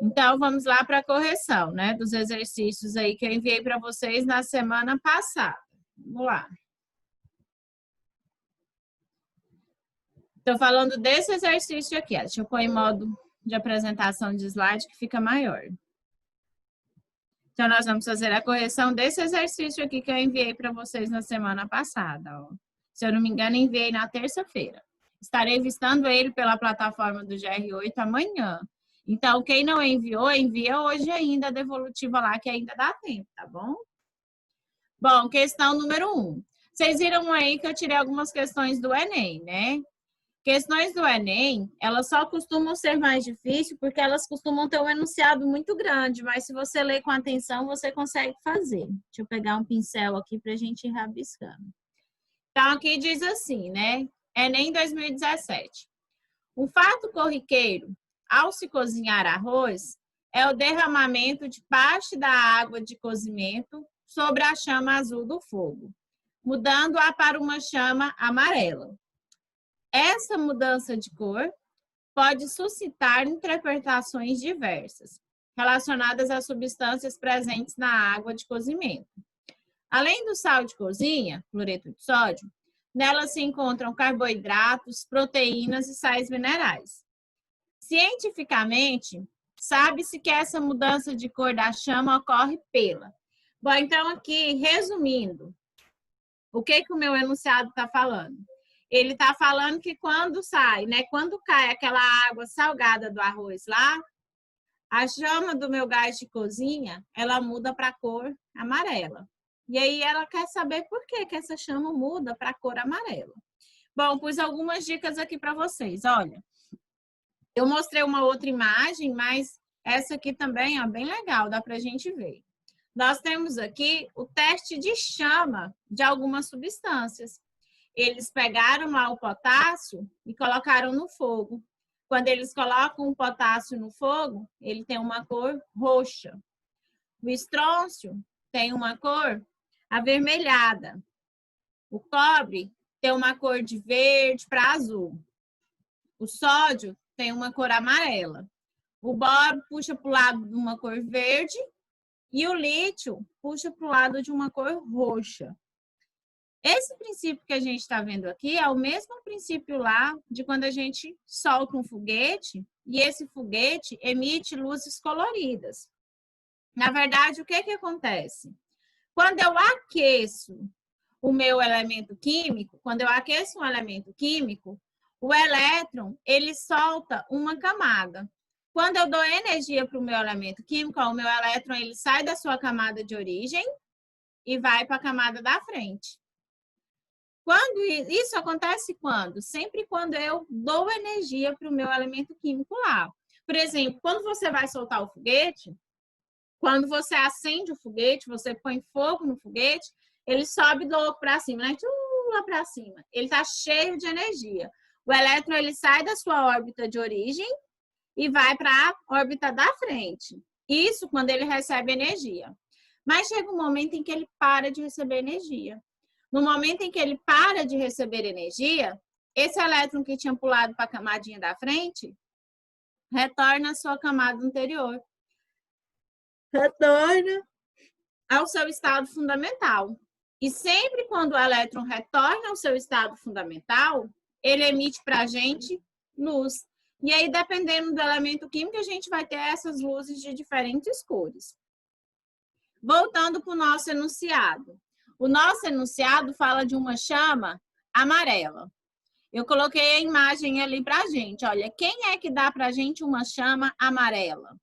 Então, vamos lá para a correção, né, dos exercícios aí que eu enviei para vocês na semana passada. Vamos lá. Estou falando desse exercício aqui, ó. Deixa eu pôr em modo de apresentação de slide que fica maior. Então, nós vamos fazer a correção desse exercício aqui que eu enviei para vocês na semana passada, ó. Se eu não me engano, enviei na terça-feira. Estarei vistando ele pela plataforma do GR8 amanhã. Então, quem não enviou, envia hoje ainda a devolutiva lá, que ainda dá tempo, tá bom? Bom, questão número 1. Vocês viram aí que eu tirei algumas questões do Enem, né? Questões do Enem, elas só costumam ser mais difíceis porque elas costumam ter um enunciado muito grande, mas se você ler com atenção, você consegue fazer. Deixa eu pegar um pincel aqui para a gente ir rabiscando. Então, aqui diz assim, né? Enem 2017. Um fato corriqueiro, ao se cozinhar arroz, é o derramamento de parte da água de cozimento sobre a chama azul do fogo, mudando-a para uma chama amarela. Essa mudança de cor pode suscitar interpretações diversas, relacionadas às substâncias presentes na água de cozimento. Além do sal de cozinha, cloreto de sódio, nela se encontram carboidratos, proteínas e sais minerais. Cientificamente, sabe-se que essa mudança de cor da chama ocorre pela. Bom, então aqui, resumindo, o que o meu enunciado está falando? Ele está falando que quando sai, né? Quando cai aquela água salgada do arroz lá, a chama do meu gás de cozinha, ela muda para a cor amarela. E aí ela quer saber por que essa chama muda para a cor amarela. Bom, pus algumas dicas aqui para vocês. Olha, eu mostrei uma outra imagem, mas essa aqui também é bem legal, dá para a gente ver. Nós temos aqui o teste de chama de algumas substâncias. Eles pegaram lá o potássio e colocaram no fogo. Quando eles colocam o potássio no fogo, ele tem uma cor roxa. O estrôncio tem uma cor avermelhada. O cobre tem uma cor de verde para azul. O sódio tem uma cor amarela. O boro puxa para o lado de uma cor verde e o lítio puxa para o lado de uma cor roxa. Esse princípio que a gente está vendo aqui é o mesmo princípio lá de quando a gente solta um foguete e esse foguete emite luzes coloridas. Na verdade, o que acontece? Quando eu aqueço o meu elemento químico, quando eu aqueço um elemento químico, o elétron, ele solta uma camada. Quando eu dou energia para o meu elemento químico, o meu elétron, ele sai da sua camada de origem e vai para a camada da frente. Quando isso acontece quando? Sempre quando eu dou energia para o meu elemento químico lá. Por exemplo, quando você vai soltar o foguete, quando você acende o foguete, você põe fogo no foguete, ele sobe louco para cima, né? Lá para cima. Ele está cheio de energia. O elétron, ele sai da sua órbita de origem e vai para a órbita da frente. Isso quando ele recebe energia. Mas chega um momento em que ele para de receber energia. No momento em que ele para de receber energia, esse elétron que tinha pulado para a camadinha da frente, retorna à sua camada anterior. Retorna ao seu estado fundamental. E sempre quando o elétron retorna ao seu estado fundamental, ele emite para a gente luz. E aí, dependendo do elemento químico, a gente vai ter essas luzes de diferentes cores. Voltando para o nosso enunciado. O nosso enunciado fala de uma chama amarela. Eu coloquei a imagem ali para a gente. Olha, quem é que dá para a gente uma chama amarela?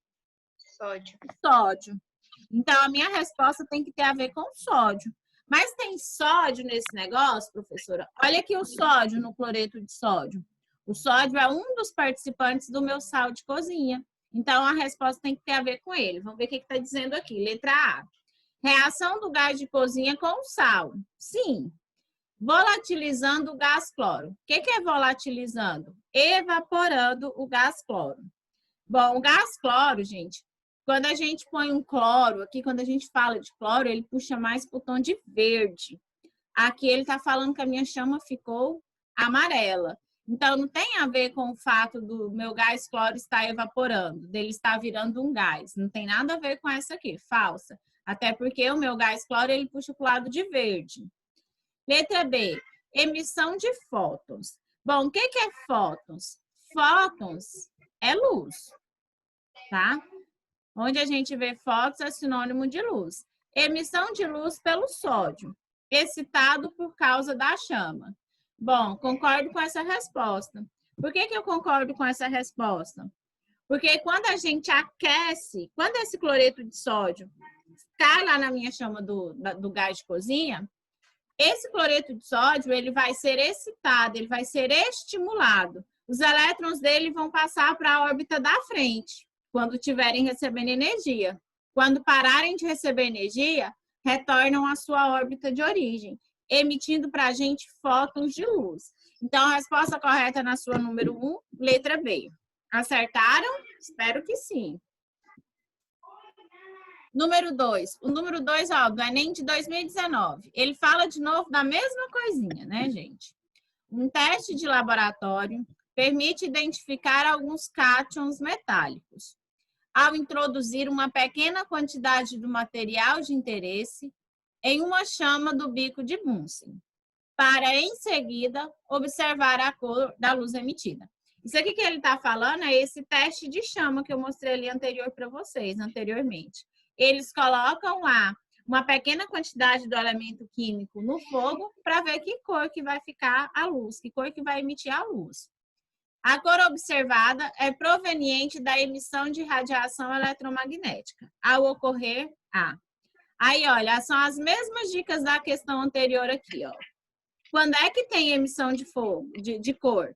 Sódio. Sódio. Então, a minha resposta tem que ter a ver com sódio. Mas tem sódio nesse negócio, professora? Olha aqui o sódio no cloreto de sódio. O sódio é um dos participantes do meu sal de cozinha. Então, a resposta tem que ter a ver com ele. Vamos ver o que está dizendo aqui. Letra A. Reação do gás de cozinha com o sal. Sim. Volatilizando o gás cloro. O que é volatilizando? Evaporando o gás cloro. Bom, o gás cloro, gente, quando a gente põe um cloro aqui, quando a gente fala de cloro, ele puxa mais para o tom de verde. Aqui ele está falando que a minha chama ficou amarela. Então, não tem a ver com o fato do meu gás cloro estar evaporando, dele estar virando um gás. Não tem nada a ver com essa aqui, falsa. Até porque o meu gás cloro, ele puxa para o lado de verde. Letra B, emissão de fótons. Bom, o que é fótons? Fótons é luz, tá? Onde a gente vê fótons é sinônimo de luz. Emissão de luz pelo sódio, excitado por causa da chama. Bom, concordo com essa resposta. Por que eu concordo com essa resposta? Porque quando a gente aquece, quando esse cloreto de sódio cai lá na minha chama do gás de cozinha, esse cloreto de sódio, ele vai ser excitado, ele vai ser estimulado. Os elétrons dele vão passar para a órbita da frente, quando estiverem recebendo energia. Quando pararem de receber energia, retornam à sua órbita de origem, emitindo para a gente fótons de luz. Então, a resposta correta na sua número 1, letra B. Acertaram? Espero que sim. Número 2. O número 2, ó, do Enem de 2019. Ele fala de novo da mesma coisinha, né, gente? Um teste de laboratório permite identificar alguns cátions metálicos. Ao introduzir uma pequena quantidade do material de interesse em uma chama do bico de Bunsen, para, em seguida, observar a cor da luz emitida. Isso aqui que ele está falando é esse teste de chama que eu mostrei ali anteriormente. Eles colocam lá uma pequena quantidade do elemento químico no fogo para ver que cor que vai ficar a luz, que cor que vai emitir a luz. A cor observada é proveniente da emissão de radiação eletromagnética, ao ocorrer A. Aí, olha, são as mesmas dicas da questão anterior aqui, ó. Quando é que tem emissão de fogo, de cor?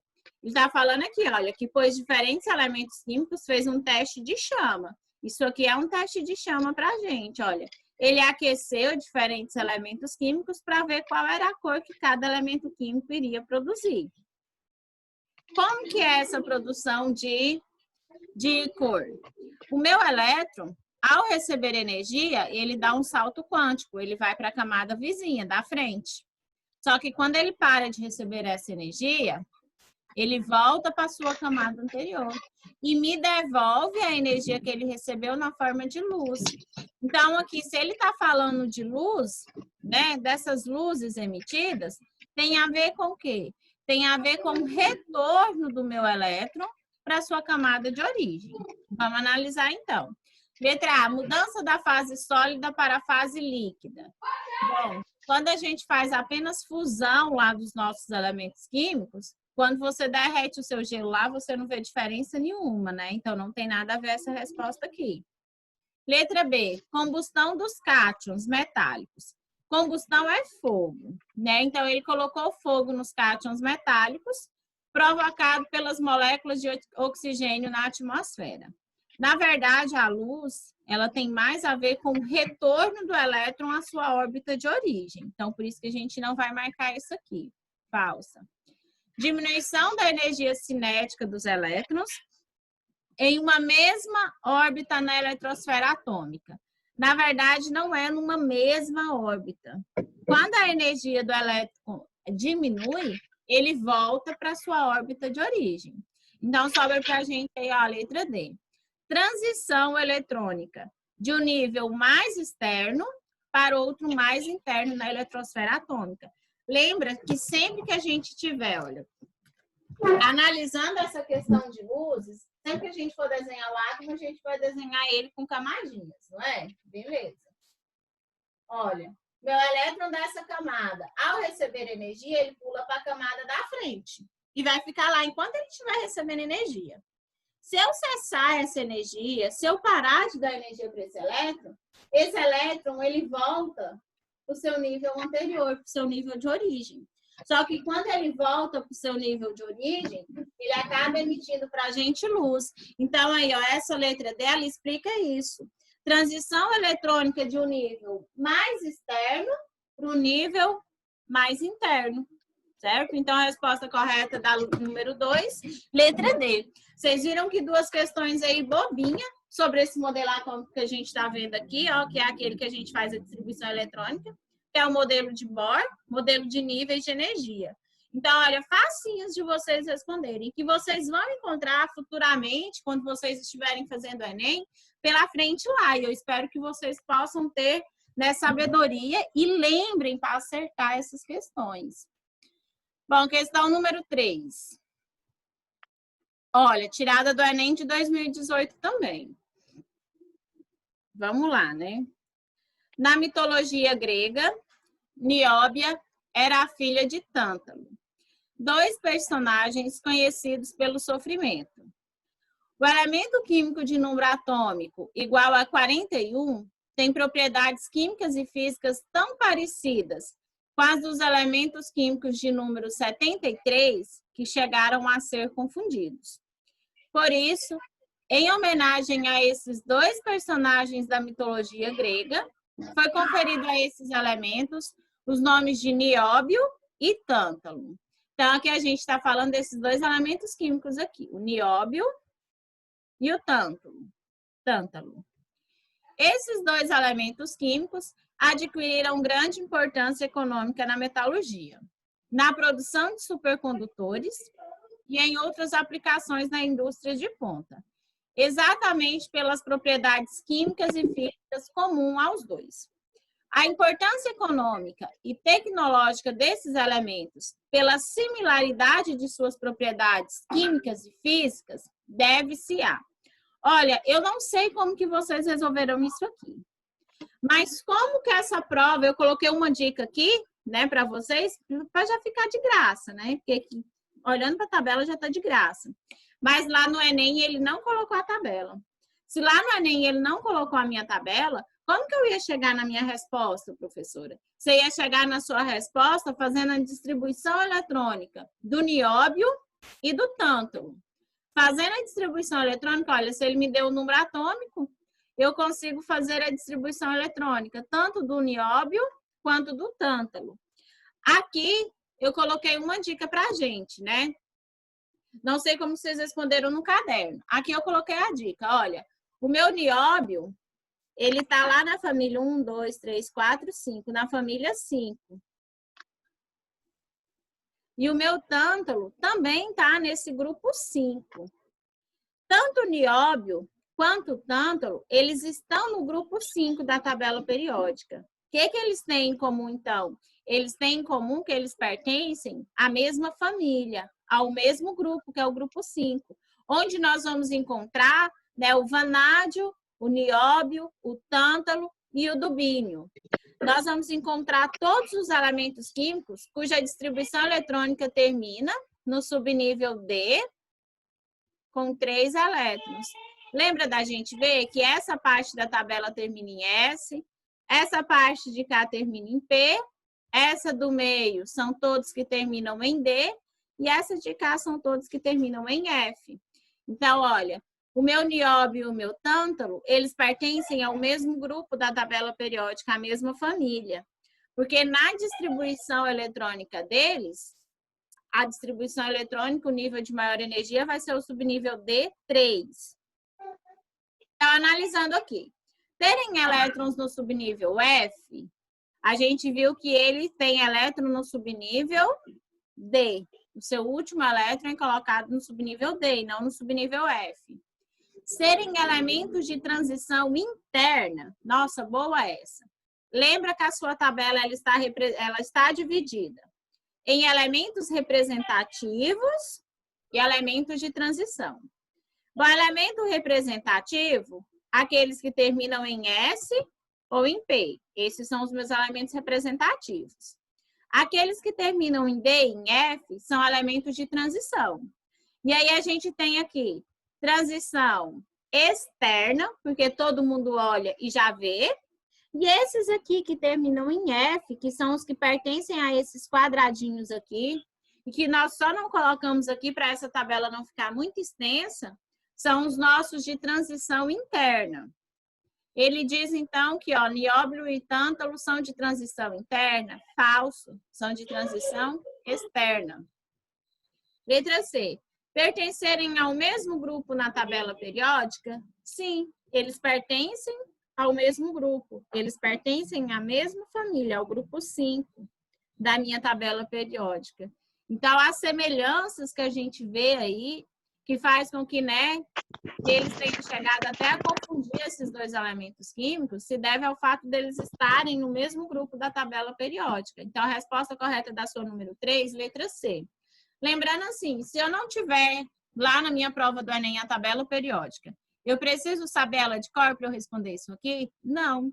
Ele está falando aqui, olha, que pôs diferentes elementos químicos, fez um teste de chama. Isso aqui é um teste de chama para a gente, olha. Ele aqueceu diferentes elementos químicos para ver qual era a cor que cada elemento químico iria produzir. Como que é essa produção de cor? O meu elétron, ao receber energia, ele dá um salto quântico, ele vai para a camada vizinha, da frente. Só que quando ele para de receber essa energia, ele volta para a sua camada anterior e me devolve a energia que ele recebeu na forma de luz. Então, aqui, se ele está falando de luz, né, dessas luzes emitidas, tem a ver com o quê? Tem a ver com o retorno do meu elétron para a sua camada de origem. Vamos analisar, então. Letra A, mudança da fase sólida para a fase líquida. Bom, quando a gente faz apenas fusão lá dos nossos elementos químicos, quando você derrete o seu gelo lá, você não vê diferença nenhuma, né? Então, não tem nada a ver essa resposta aqui. Letra B, combustão dos cátions metálicos. Combustão é fogo, né? Então, ele colocou fogo nos cátions metálicos, provocado pelas moléculas de oxigênio na atmosfera. Na verdade, a luz, ela tem mais a ver com o retorno do elétron à sua órbita de origem. Então, por isso que a gente não vai marcar isso aqui. Falsa. Diminuição da energia cinética dos elétrons em uma mesma órbita na eletrosfera atômica. Na verdade, não é numa mesma órbita. Quando a energia do elétron diminui, ele volta para a sua órbita de origem. Então, sobra para a gente aí a letra D. Transição eletrônica de um nível mais externo para outro mais interno na eletrosfera atômica. Lembra que sempre que a gente tiver, olha, analisando essa questão de luzes, sempre que a gente for desenhar o átomo, a gente vai desenhar ele com camadinhas, não é? Beleza. Olha, meu elétron dessa camada, ao receber energia, ele pula para a camada da frente e vai ficar lá enquanto ele estiver recebendo energia. Se eu cessar essa energia, se eu parar de dar energia para esse elétron, ele volta para o seu nível anterior, para o seu nível de origem. Só que quando ele volta para o seu nível de origem, ele acaba emitindo para a gente luz. Então, aí, ó, essa letra dela explica isso. Transição eletrônica de um nível mais externo para o nível mais interno. Certo? Então, a resposta correta da número 2, letra D. Vocês viram que duas questões aí bobinha sobre esse modelo atômico que a gente está vendo aqui, ó, que é aquele que a gente faz a distribuição eletrônica, que é o modelo de Bohr, modelo de níveis de energia. Então, olha, facinhos de vocês responderem, que vocês vão encontrar futuramente, quando vocês estiverem fazendo o Enem, pela frente lá. E eu espero que vocês possam ter, né, sabedoria e lembrem para acertar essas questões. Bom, questão número 3. Olha, tirada do Enem de 2018 também. Vamos lá, né? Na mitologia grega, Nióbia era a filha de Tântalo, 2 personagens conhecidos pelo sofrimento. O elemento químico de número atômico igual a 41 tem propriedades químicas e físicas tão parecidas com as dos elementos químicos de número 73 que chegaram a ser confundidos. Por isso, em homenagem a esses 2 personagens da mitologia grega, foi conferido a esses elementos os nomes de nióbio e tântalo. Então, aqui a gente está falando desses 2 elementos químicos aqui, o nióbio e o tântalo. Esses 2 elementos químicos adquiriram grande importância econômica na metalurgia, na produção de supercondutores e em outras aplicações na indústria de ponta, exatamente pelas propriedades químicas e físicas comuns aos 2. A importância econômica e tecnológica desses elementos, pela similaridade de suas propriedades químicas e físicas, deve-se a... Olha, eu não sei como que vocês resolveram isso aqui, mas como que essa prova, eu coloquei uma dica aqui, né, para vocês, para já ficar de graça, né, porque aqui, olhando para a tabela já está de graça. Mas lá no Enem ele não colocou a tabela. Se lá no Enem ele não colocou a minha tabela, como que eu ia chegar na minha resposta, professora? Você ia chegar na sua resposta fazendo a distribuição eletrônica do nióbio e do tântalo. Fazendo a distribuição eletrônica, olha, se ele me deu o número atômico, eu consigo fazer a distribuição eletrônica, tanto do nióbio quanto do tântalo. Aqui, eu coloquei uma dica para a gente, né? Não sei como vocês responderam no caderno. Aqui eu coloquei a dica, olha, o meu nióbio, ele está lá na família 1, 2, 3, 4, 5, na família 5. E o meu tântalo também está nesse grupo 5. Tanto o nióbio quanto o tântalo, eles estão no grupo 5 da tabela periódica. O que eles têm em comum, então? Eles têm em comum que eles pertencem à mesma família, ao mesmo grupo, que é o grupo 5, onde nós vamos encontrar, né, o vanádio, o nióbio, o tântalo e o dubínio. Nós vamos encontrar todos os elementos químicos cuja distribuição eletrônica termina no subnível D, com 3 elétrons. Lembra da gente ver que essa parte da tabela termina em S, essa parte de cá termina em P, essa do meio são todos que terminam em D, e essa de cá são todos que terminam em F. Então, olha, o meu nióbio e o meu tântalo, eles pertencem ao mesmo grupo da tabela periódica, à mesma família. Porque na distribuição eletrônica deles, a distribuição eletrônica, o nível de maior energia vai ser o subnível D3. Então, analisando aqui, terem elétrons no subnível F, a gente viu que ele tem elétron no subnível D. O seu último elétron é colocado no subnível D e não no subnível F. Serem elementos de transição interna, nossa, boa essa. Lembra que a sua tabela ela está dividida em elementos representativos e elementos de transição. O elemento representativo, aqueles que terminam em S ou em P. Esses são os meus elementos representativos. Aqueles que terminam em D e em F são elementos de transição. E aí a gente tem aqui transição externa, porque todo mundo olha e já vê. E esses aqui que terminam em F, que são os que pertencem a esses quadradinhos aqui, e que nós só não colocamos aqui para essa tabela não ficar muito extensa, são os nossos de transição interna. Ele diz, então, que ó, nióbio e tântalo são de transição interna? Falso, são de transição externa. Letra C. Pertencerem ao mesmo grupo na tabela periódica? Sim, eles pertencem ao mesmo grupo. Eles pertencem à mesma família, ao grupo 5 da minha tabela periódica. Então, as semelhanças que a gente vê aí, que faz com que, né, eles tenham chegado até a confundir esses dois elementos químicos, se deve ao fato deles estarem no mesmo grupo da tabela periódica. Então, a resposta correta da sua número 3, letra C. Lembrando assim, se eu não tiver lá na minha prova do Enem a tabela periódica, eu preciso saber ela de cor para eu responder isso aqui? Não.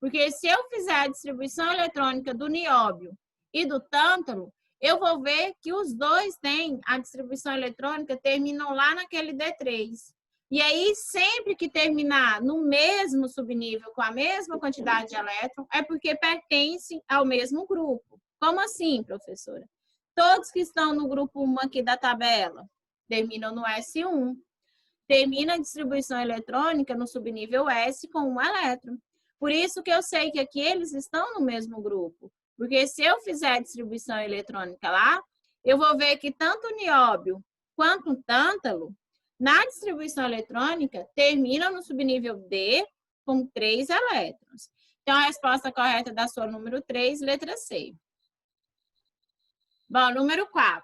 Porque se eu fizer a distribuição eletrônica do nióbio e do tântalo, eu vou ver que os dois têm a distribuição eletrônica, terminam lá naquele D3. E aí, sempre que terminar no mesmo subnível, com a mesma quantidade de elétrons, é porque pertencem ao mesmo grupo. Como assim, professora? Todos que estão no grupo 1 aqui da tabela terminam no S1. Termina a distribuição eletrônica no subnível S com um elétron. Por isso que eu sei que aqui eles estão no mesmo grupo. Porque se eu fizer a distribuição eletrônica lá, eu vou ver que tanto o nióbio quanto o tântalo, na distribuição eletrônica, terminam no subnível D com 3 elétrons. Então, a resposta correta da sua número 3, letra C. Bom, número 4.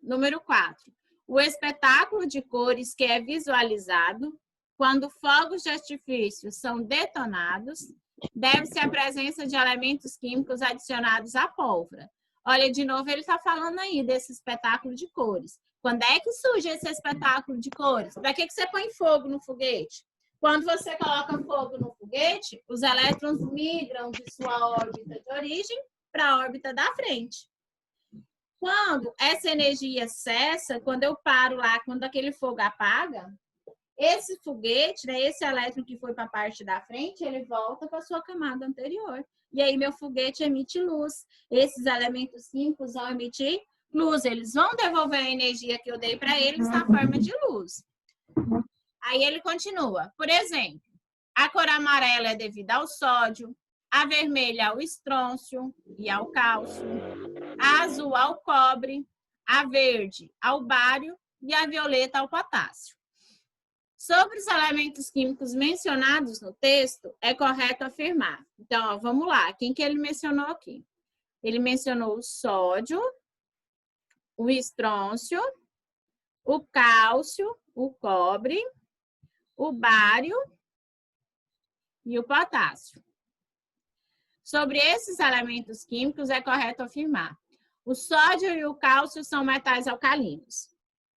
Número 4. O espetáculo de cores que é visualizado quando fogos de artifício são detonados deve-se à presença de elementos químicos adicionados à pólvora. Olha, de novo, ele está falando aí desse espetáculo de cores. Quando é que surge esse espetáculo de cores? Para que você põe fogo no foguete? Quando você coloca fogo no foguete, os elétrons migram de sua órbita de origem para a órbita da frente. Quando essa energia cessa, quando eu paro lá, quando aquele fogo apaga, esse foguete, né, esse elétron que foi para a parte da frente, ele volta para a sua camada anterior. E aí meu foguete emite luz. Esses elementos químicos vão emitir luz. Eles vão devolver a energia que eu dei para eles na forma de luz. Aí ele continua. Por exemplo, a cor amarela é devida ao sódio, a vermelha ao estrôncio e ao cálcio, a azul ao cobre, a verde ao bário e a violeta ao potássio. Sobre os elementos químicos mencionados no texto, é correto afirmar. Então, ó, vamos lá. Quem que ele mencionou aqui? Ele mencionou o sódio, o estrôncio, o cálcio, o cobre, o bário e o potássio. Sobre esses elementos químicos, é correto afirmar. O sódio e o cálcio são metais alcalinos.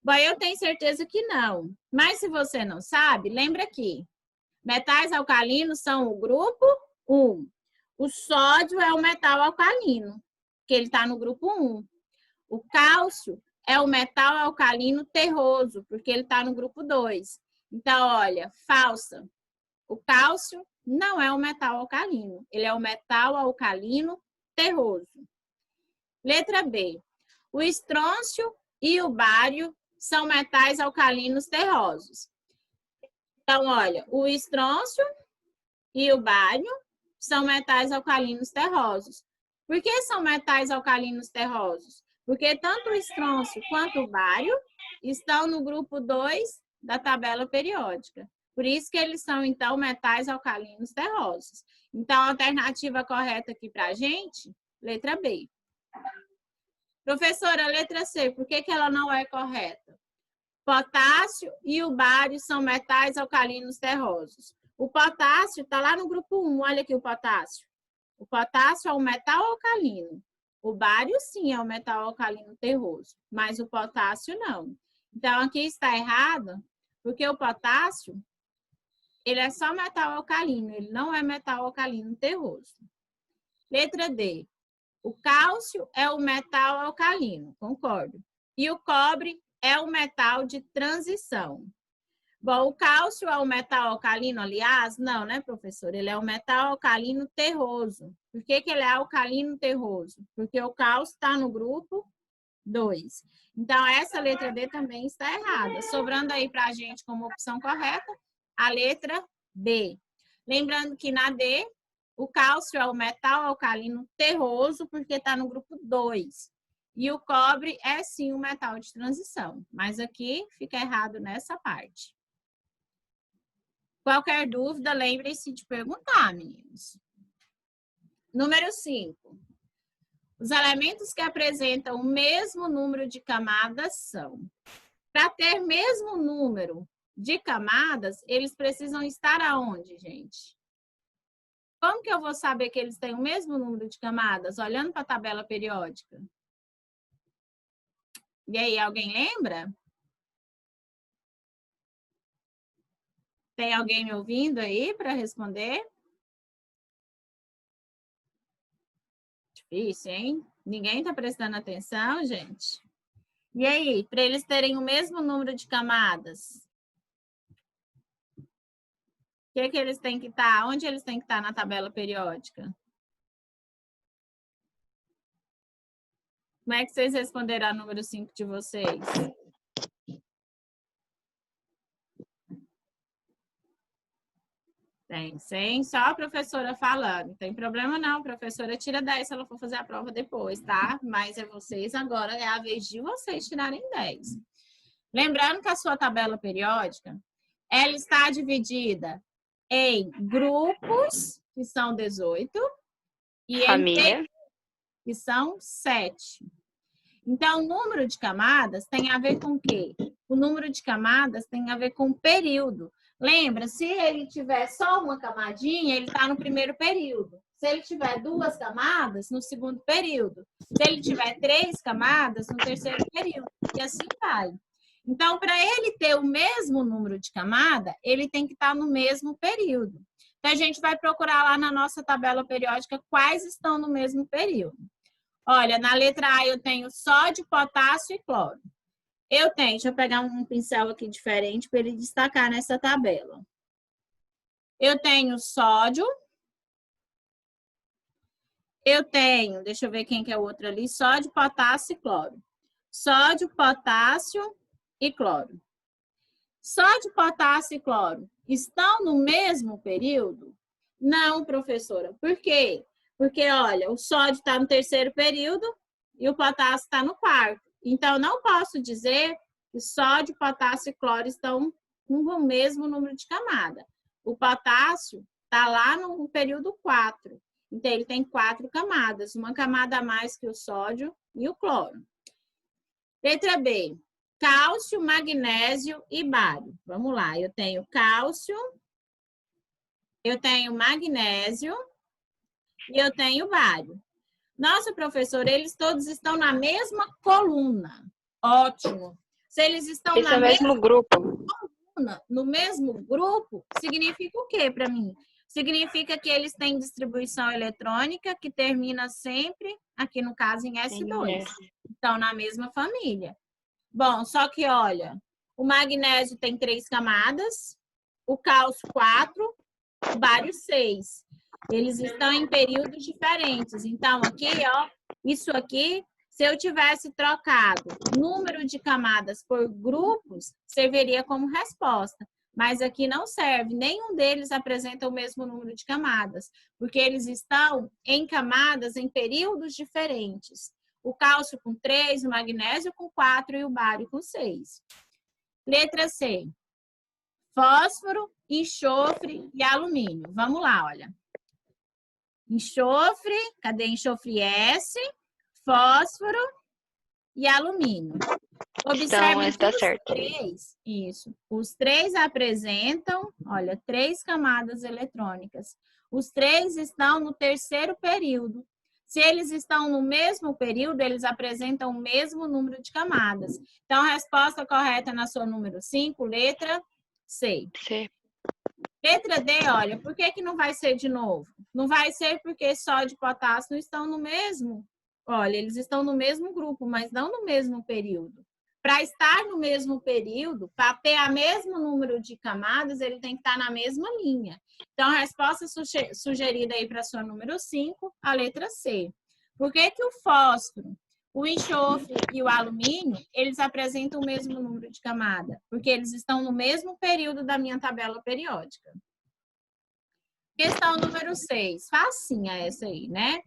Bom, eu tenho certeza que não. Mas se você não sabe, lembra aqui. Metais alcalinos são o grupo 1. O sódio é o metal alcalino, que ele está no grupo 1. O cálcio é o metal alcalino terroso, porque ele está no grupo 2. Então, olha, falsa. O cálcio não é um metal alcalino, ele é o metal alcalino terroso. Letra B. O estrôncio e o bário são metais alcalinos terrosos. Então, olha, o estrôncio e o bário são metais alcalinos terrosos. Por que são metais alcalinos terrosos? Porque tanto o estrôncio quanto o bário estão no grupo 2 da tabela periódica. Por isso que eles são, então, metais alcalinos terrosos. Então, a alternativa correta aqui para a gente, letra B. Professora, letra C, por que ela não é correta? Potássio e o bário são metais alcalinos terrosos. O potássio está lá no grupo 1, olha aqui o potássio. O potássio é um metal alcalino. O bário, sim, é um metal alcalino terroso, mas o potássio não. Então, aqui está errado, porque o potássio, ele é só metal alcalino, ele não é metal alcalino terroso. Letra D. O cálcio é o metal alcalino, concordo. E o cobre é o metal de transição. Bom, o cálcio é o metal alcalino, aliás? Não, né, professor? Ele é um metal alcalino terroso. Por que ele é alcalino terroso? Porque o cálcio está no grupo 2. Então, essa letra D também está errada. Sobrando aí para a gente como opção correta, a letra D. Lembrando que na D, o cálcio é o metal alcalino terroso, porque está no grupo 2. E o cobre é sim um metal de transição. Mas aqui fica errado nessa parte. Qualquer dúvida, lembrem-se de perguntar, meninos. Número 5. Os elementos que apresentam o mesmo número de camadas são. Para ter mesmo número de camadas, eles precisam estar aonde, gente? Como que eu vou saber que eles têm o mesmo número de camadas? Olhando para a tabela periódica. E aí, alguém lembra? Tem alguém me ouvindo aí para responder? Difícil, hein? Ninguém está prestando atenção, gente? E aí, para eles terem o mesmo número de camadas, o que eles têm que estar? Onde eles têm que estar na tabela periódica? Como é que vocês responderam ao número 5 de vocês? Tem, sem só a professora falando. Não tem problema não, a professora tira 10 se ela for fazer a prova depois, tá? Mas é vocês agora, é a vez de vocês tirarem 10. Lembrando que a sua tabela periódica, ela está dividida em grupos, que são 18, e Família. em períodos, que são 7. Então, o número de camadas tem a ver com o quê? O número de camadas tem a ver com o período. Lembra, se ele tiver só uma camadinha, ele está no primeiro período. Se ele tiver 2 camadas, no segundo período. Se ele tiver 3 camadas, no terceiro período. E assim vai. Então, para ele ter o mesmo número de camada, ele tem que estar no mesmo período. Então, a gente vai procurar lá na nossa tabela periódica quais estão no mesmo período. Olha, na letra A eu tenho sódio, potássio e cloro. Eu tenho, deixa eu pegar um pincel aqui diferente para ele destacar nessa tabela. Eu tenho sódio. Eu tenho, deixa eu ver quem que é o outro ali, sódio, potássio e cloro. Sódio, potássio e cloro. Sódio, potássio e cloro estão no mesmo período? Não, professora. Por quê? Porque, olha, o sódio está no terceiro período e o potássio está no quarto. Então, não posso dizer que sódio, potássio e cloro estão com o mesmo número de camada. O potássio está lá no período 4. Então, ele tem 4 camadas, uma camada a mais que o sódio e o cloro. Letra B, cálcio, magnésio e bário. Vamos lá, eu tenho cálcio, eu tenho magnésio e eu tenho bário. Nossa, professora, eles todos estão na mesma coluna. Ótimo. Se eles estão na mesma grupo. Coluna, no mesmo grupo, significa o quê para mim? Significa que eles têm distribuição eletrônica que termina sempre, aqui no caso, em S2. Estão na mesma família. Bom, só que, olha, o magnésio tem 3 camadas, o cálcio 4, o bário 6. Eles estão em períodos diferentes. Então, aqui, ó, isso aqui, se eu tivesse trocado número de camadas por grupos, serviria como resposta. Mas aqui não serve. Nenhum deles apresenta o mesmo número de camadas, porque eles estão em camadas em períodos diferentes. O cálcio com 3, o magnésio com 4 e o bário com 6. Letra C. Fósforo, enxofre e alumínio. Vamos lá, olha. Enxofre, cadê enxofre S, fósforo e alumínio. Observe está certo. 3, isso. Os 3 apresentam, olha, 3 camadas eletrônicas. Os 3 estão no terceiro período. Se eles estão no mesmo período, eles apresentam o mesmo número de camadas. Então, a resposta correta na sua número 5, letra C. C. Letra D, olha, por que não vai ser de novo? Não vai ser porque sódio e potássio não estão no mesmo. Olha, eles estão no mesmo grupo, mas não no mesmo período. Para estar no mesmo período, para ter o mesmo número de camadas, ele tem que estar na mesma linha. Então, a resposta sugerida aí para a sua número 5, a letra C. Por que o fósforo, o enxofre e o alumínio, eles apresentam o mesmo número de camada? Porque eles estão no mesmo período da minha tabela periódica. Questão número 6. Facinha essa aí, né?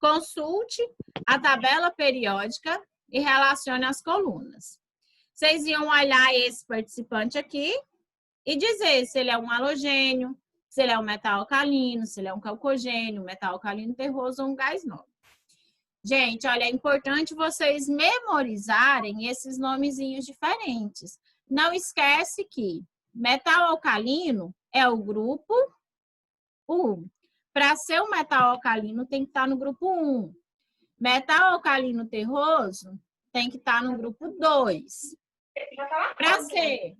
Consulte a tabela periódica e relacione as colunas. Vocês iam olhar esse participante aqui e dizer se ele é um halogênio, se ele é um metal alcalino, se ele é um calcogênio, um metal alcalino terroso ou um gás nobre. Gente, olha, é importante vocês memorizarem esses nomezinhos diferentes. Não esquece que metal alcalino é o grupo 1. Para ser um metal alcalino, tem que estar no grupo 1. Metal alcalino terroso tem que estar no grupo 2. Para ser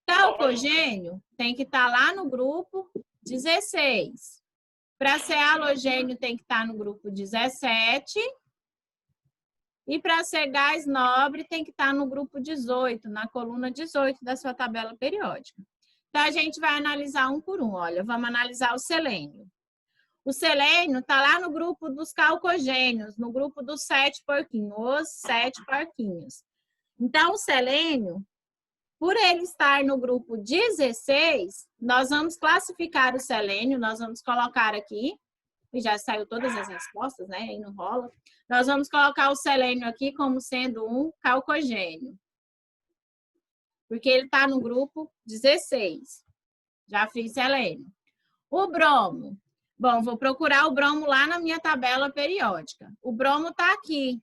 talcogênio, tem que estar lá no grupo 16. Para ser halogênio, tem que estar no grupo 17. E para ser gás nobre, tem que estar no grupo 18, na coluna 18 da sua tabela periódica. Então, a gente vai analisar um por um. Olha, vamos analisar o selênio. O selênio está lá no grupo dos calcogênios, no grupo dos 7 porquinhos, os 7 porquinhos. Então, o selênio, por ele estar no grupo 16, nós vamos classificar o selênio, nós vamos colocar aqui, e já saiu todas as respostas, né? Aí não rola. Nós vamos colocar o selênio aqui como sendo um calcogênio. Porque ele está no grupo 16. Já fiz selênio. O bromo. Bom, vou procurar o bromo lá na minha tabela periódica. O bromo está aqui.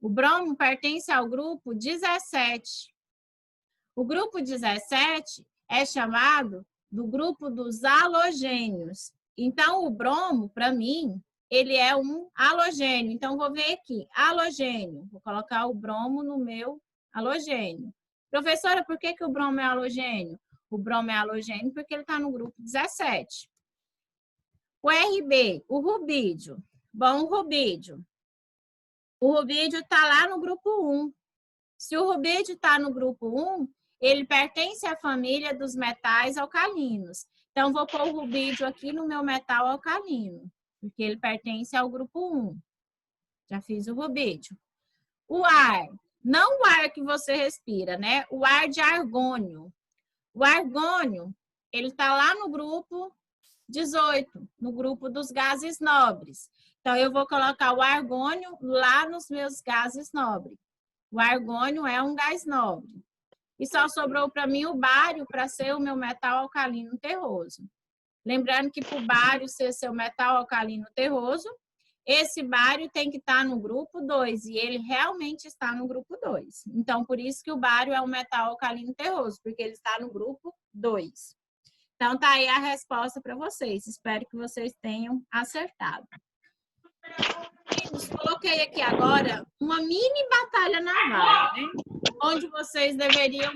O bromo pertence ao grupo 17. O grupo 17 é chamado do grupo dos halogênios. Então, o bromo, para mim, ele é um halogênio. Então, vou ver aqui, halogênio. Vou colocar o bromo no meu halogênio. Professora, por que o bromo é halogênio? O bromo é halogênio porque ele está no grupo 17. O RB, o rubídio. Bom, o rubídio está lá no grupo 1. Se o rubídio está no grupo 1, ele pertence à família dos metais alcalinos. Então, vou pôr o rubídio aqui no meu metal alcalino, porque ele pertence ao grupo 1. Já fiz o rubídio. O ar, não o ar que você respira, né? O ar de argônio. O argônio, ele está lá no grupo 18, no grupo dos gases nobres. Então, eu vou colocar o argônio lá nos meus gases nobres. O argônio é um gás nobre. E só sobrou para mim o bário para ser o meu metal alcalino terroso. Lembrando que para o bário ser seu metal alcalino terroso, esse bário tem que estar no grupo 2, e ele realmente está no grupo 2. Então, por isso que o bário é um metal alcalino terroso, porque ele está no grupo 2. Então, tá aí a resposta para vocês. Espero que vocês tenham acertado. Coloquei aqui agora uma mini batalha naval, né? Onde vocês deveriam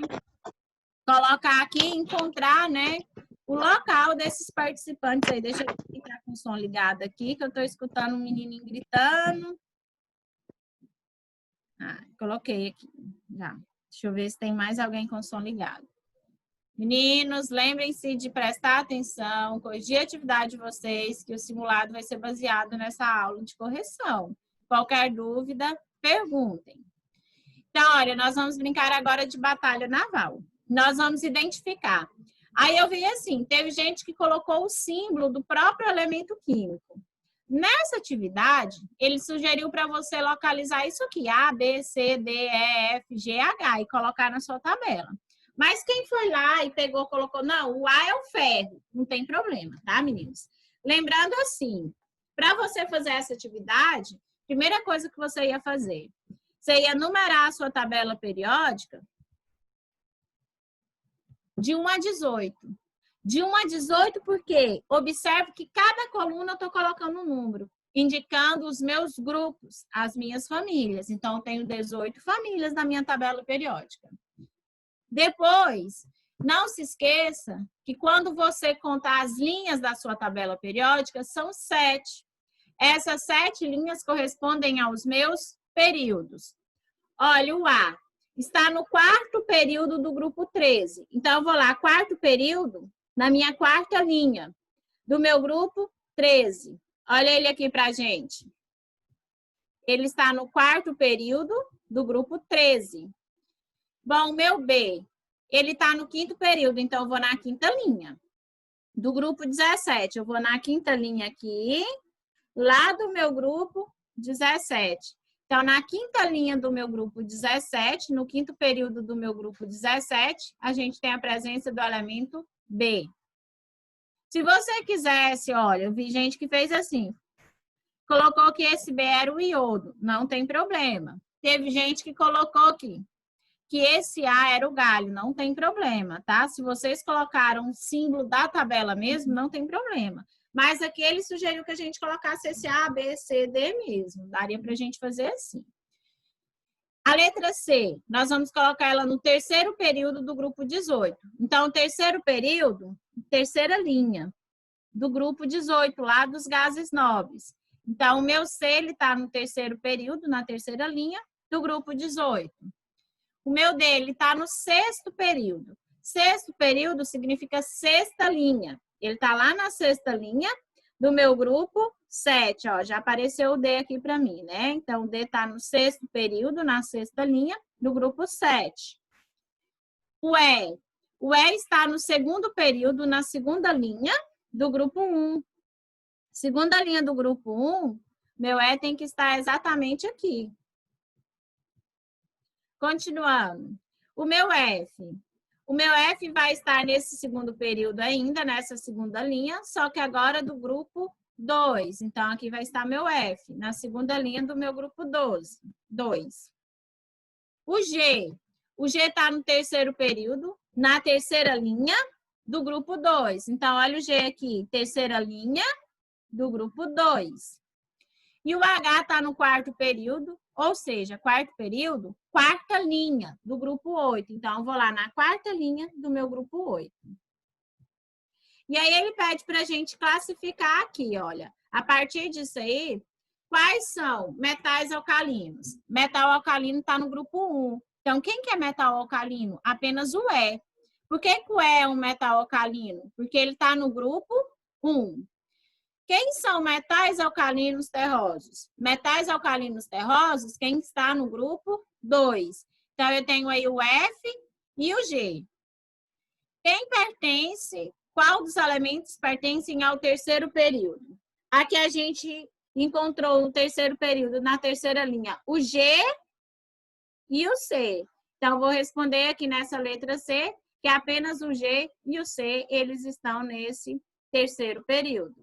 colocar aqui, encontrar, né, o local desses participantes aí. Deixa eu ficar com o som ligado aqui, que eu estou escutando um menininho gritando. Coloquei aqui, já. Deixa eu ver se tem mais alguém com o som ligado. Meninos, lembrem-se de prestar atenção, corrigir a atividade de vocês, que o simulado vai ser baseado nessa aula de correção. Qualquer dúvida, perguntem. Então, olha, nós vamos brincar agora de batalha naval. Nós vamos identificar. Aí eu vi assim, teve gente que colocou o símbolo do próprio elemento químico. Nessa atividade, ele sugeriu para você localizar isso aqui, A, B, C, D, E, F, G, H, e colocar na sua tabela. Mas quem foi lá e pegou, colocou, não, o A é o ferro, não tem problema, tá, meninos? Lembrando assim, para você fazer essa atividade, primeira coisa que você ia fazer, você ia numerar a sua tabela periódica de 1 a 18. De 1 a 18, porque observe que cada coluna eu estou colocando um número, indicando os meus grupos, as minhas famílias. Então, eu tenho 18 famílias na minha tabela periódica. Depois, não se esqueça que quando você contar as linhas da sua tabela periódica, são 7. Essas 7 linhas correspondem aos meus períodos. Olha, o A está no 4º período do grupo 13. Então, eu vou lá, 4º período, na minha 4ª linha do meu grupo 13. Olha ele aqui pra gente. Ele está no 4º período do grupo 13. Bom, o meu B, ele está no 5º período, então eu vou na 5ª linha. Do grupo 17, eu vou na 5ª linha aqui, lá do meu grupo 17. Então, na 5ª linha do meu grupo 17, no 5º período do meu grupo 17, a gente tem a presença do elemento B. Se você quisesse, olha, eu vi gente que fez assim, colocou que esse B era o iodo. Não tem problema. Teve gente que colocou aqui que esse A era o galho. Não tem problema, tá? Se vocês colocaram o símbolo da tabela mesmo, não tem problema. Mas aqui ele sugeriu que a gente colocasse esse A, B, C, D mesmo. Daria pra gente fazer assim. A letra C, nós vamos colocar ela no terceiro período do grupo 18. Então, o terceiro período, terceira linha do grupo 18, lá dos gases nobres. Então, o meu C, ele está no terceiro período, na terceira linha do grupo 18. O meu D, ele está no sexto período. Sexto período significa sexta linha. Ele está lá na sexta linha do meu grupo 7, ó, já apareceu o D aqui para mim, né? Então, o D está no sexto período, na sexta linha do grupo 7. O E está no segundo período, na segunda linha do grupo 1. Segunda linha do grupo 1, meu E tem que estar exatamente aqui. Continuando. O meu F vai estar nesse segundo período ainda, nessa segunda linha, só que agora do grupo 2. Então, aqui vai estar meu F, na segunda linha do meu grupo 2. O G está no terceiro período, na terceira linha do grupo 2. Então, olha o G aqui, terceira linha do grupo 2. E o H está no quarto período, ou seja, quarto período, quarta linha do grupo 8. Então, eu vou lá na quarta linha do meu grupo 8. E aí, ele pede para a gente classificar aqui, olha. A partir disso aí, quais são metais alcalinos? Metal alcalino está no grupo 1. Então, quem que é metal alcalino? Apenas o E. Por que o E é um metal alcalino? Porque ele está no grupo 1. Quem são metais alcalinos terrosos? Metais alcalinos terrosos, quem está no grupo 2. Então, eu tenho aí o F e o G. Qual dos elementos pertencem ao terceiro período? Aqui a gente encontrou no terceiro período, na terceira linha, o G e o C. Então, vou responder aqui nessa letra C, que apenas o G e o C, eles estão nesse terceiro período.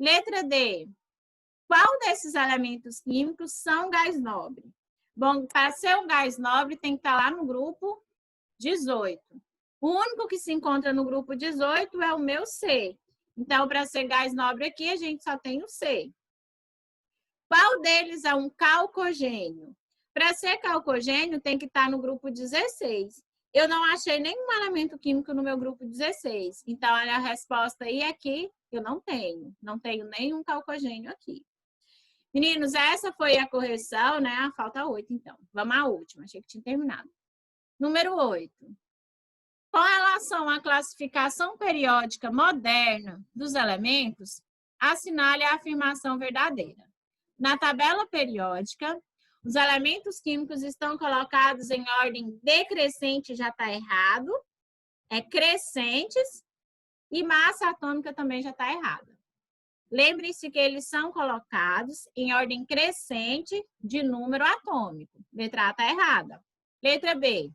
Letra D. Qual desses elementos químicos são gás nobre? Bom, para ser um gás nobre, tem que estar lá no grupo 18. O único que se encontra no grupo 18 é o meu C. Então, para ser gás nobre aqui, a gente só tem o C. Qual deles é um calcogênio? Para ser calcogênio, tem que estar no grupo 16. Eu não achei nenhum elemento químico no meu grupo 16. Então, olha a resposta aí aqui. Eu não tenho nenhum calcogênio aqui. Meninos, essa foi a correção, né? Falta 8, então. Vamos à última, achei que tinha terminado. Número 8. Com relação à classificação periódica moderna dos elementos, assinale a afirmação verdadeira. Na tabela periódica, os elementos químicos estão colocados em ordem decrescente, já está errado. É crescentes. E massa atômica também já está errada. Lembre-se que eles são colocados em ordem crescente de número atômico. Letra A está errada. Letra B.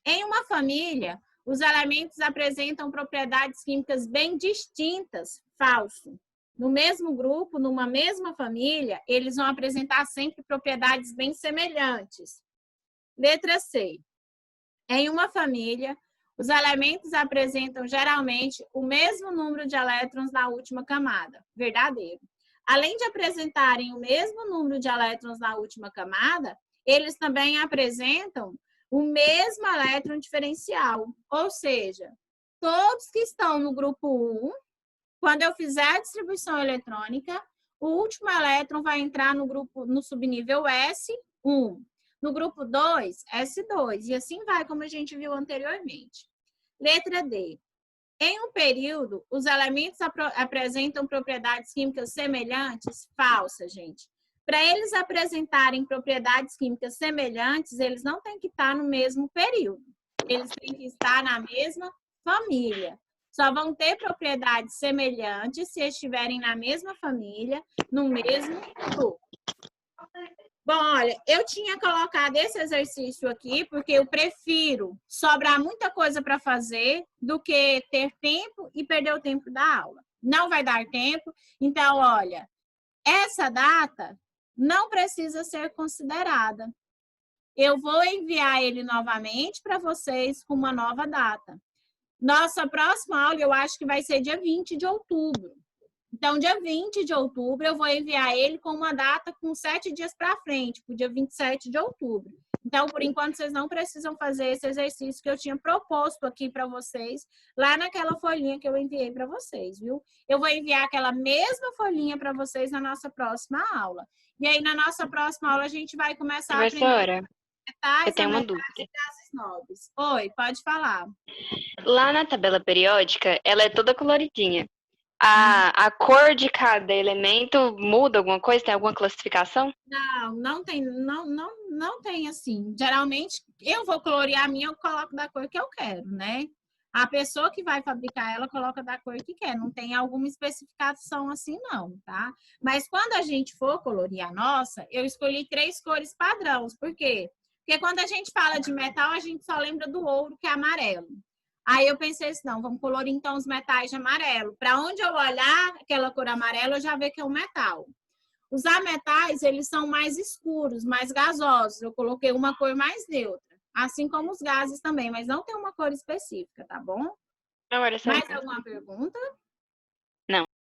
Em uma família, os elementos apresentam propriedades químicas bem distintas. Falso. No mesmo grupo, numa mesma família, eles vão apresentar sempre propriedades bem semelhantes. Letra C. Em uma família, os elementos apresentam geralmente o mesmo número de elétrons na última camada. Verdadeiro. Além de apresentarem o mesmo número de elétrons na última camada, eles também apresentam o mesmo elétron diferencial. Ou seja, todos que estão no grupo 1, quando eu fizer a distribuição eletrônica, o último elétron vai entrar no subnível S1. No grupo 2, S2. E assim vai, como a gente viu anteriormente. Letra D. Em um período, os elementos apresentam propriedades químicas semelhantes? Falsa, gente. Para eles apresentarem propriedades químicas semelhantes, eles não têm que estar no mesmo período. Eles têm que estar na mesma família. Só vão ter propriedades semelhantes se estiverem na mesma família, no mesmo grupo. Bom, olha, eu tinha colocado esse exercício aqui porque eu prefiro sobrar muita coisa para fazer do que ter tempo e perder o tempo da aula. Não vai dar tempo, então, olha, essa data não precisa ser considerada. Eu vou enviar ele novamente para vocês com uma nova data. Nossa próxima aula, eu acho que vai ser dia 20 de outubro. Então, dia 20 de outubro, eu vou enviar ele com uma data com 7 dias para frente, para o dia 27 de outubro. Então, por enquanto, vocês não precisam fazer esse exercício que eu tinha proposto aqui para vocês, lá naquela folhinha que eu enviei para vocês, viu? Eu vou enviar aquela mesma folhinha para vocês na nossa próxima aula. E aí, na nossa próxima aula, a gente vai começar a aprender Professora, eu metais, tenho uma ametais dúvida. e gases nobres. Oi, pode falar. Lá na tabela periódica, ela é toda coloridinha. A cor de cada elemento muda alguma coisa? Tem alguma classificação? Não tem assim. Geralmente, eu vou colorear a minha, eu coloco da cor que eu quero, né? A pessoa que vai fabricar ela coloca da cor que quer. Não tem alguma especificação assim, não, tá? Mas quando a gente for colorir a nossa, eu escolhi 3 cores padrões. Por quê? Porque quando a gente fala de metal, a gente só lembra do ouro, que é amarelo. Aí eu pensei assim, não, vamos colorir então os metais de amarelo. Para onde eu olhar aquela cor amarela, eu já vejo que é um metal. Os ametais, eles são mais escuros, mais gasosos. Eu coloquei uma cor mais neutra. Assim como os gases também, mas não tem uma cor específica, tá bom? Não, era só Mais isso mesmo. alguma pergunta?